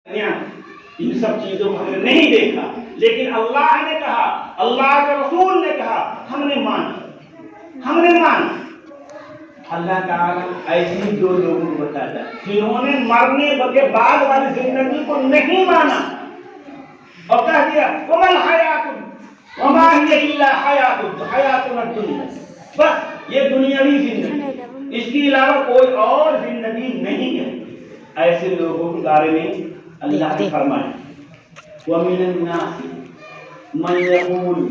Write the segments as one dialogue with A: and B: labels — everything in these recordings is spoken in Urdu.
A: ان سب چیزوں کو ہم نے نہیں دیکھا، لیکن اللہ نے کہا، اللہ کے رسول نے کہا، ہم نے مانا۔ اللہ تعالیٰ ایسے دو لوگوں کو بتاتا ہے جنہوں نے مرنے کے بعد والی زندگی کو نہیں مانا اور کہہ دیا وما الحیات وما ہی الا حیاتنا الدنیا، بس یہ دنیاوی زندگی، اس کے علاوہ کوئی اور زندگی نہیں ہے۔ ایسے لوگوں کے بارے میں اللہ نے فرمایا وَمِنَ النَّاسِ مَن يَقُولُ،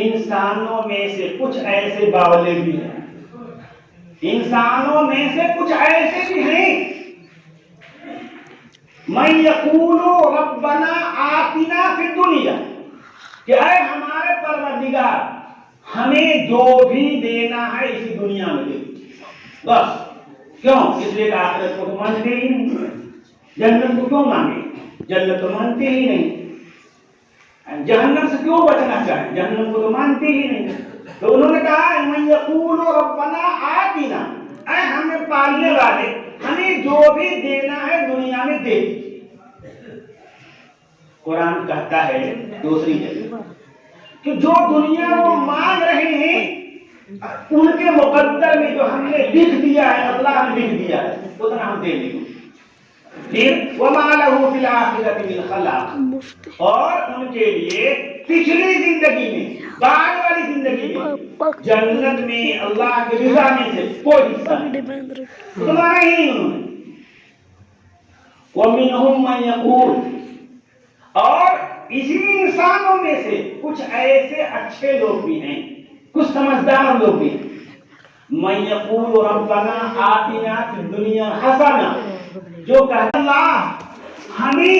A: انسانوں میں سے کچھ ایسے باولے بھی ہیں، انسانوں میں سے کچھ ایسے بھی ہیں مَن يَقُولُ رَبَّنَا آتِنَا فِي الدُّنْيَا، کہ اے ہمارے پروردگار ہمیں جو بھی دینا ہے اسی دنیا میں دے، بس۔ کیوں؟ اس لیے کہ آخرت کو تو مانتے ہی نہیں، جنت کو کیوں مانگے؟ جنت تو مانتے ہی نہیں، جہنم سے کیوں بچنا چاہیں؟ جہنم کو تو مانتے ہی نہیں۔ تو انہوں نے کہا من یقول ربنا آتنا، اے ہمیں پالنے والے ہمیں جو بھی دینا ہے دنیا میں دے۔ قرآن کہتا ہے دوسری جگہ کہ جو دنیا وہ مانگ رہے ہیں ان کے مقدر میں جو ہم نے لکھ دیا ہے، اللہ نے لکھ دیا ہے، اتنا ہم دے دیں گے۔ پھر وَمَا لَهُ فِي الْآخِرَةِ مِنْ خَلَاقٍ، اور ان کے لیے پچھلی زندگی میں، بعد والی زندگی میں، جنت میں اللہ کی رضا میں سے کوئی حصہ نہیں، تمہارا ہی نہیں انہوں نے۔ وَمِنْهُمْ مَنْ يَقُولُ، اور اسی انسانوں میں سے کچھ ایسے اچھے لوگ بھی ہیں، کچھ سمجھدار لوگ بھی ہیں، مَن يَقُولُ رَبَّنَا آتِنَا فِي الدُّنْيَا حَسَنَةً، جو کہتا اللہ ہمیں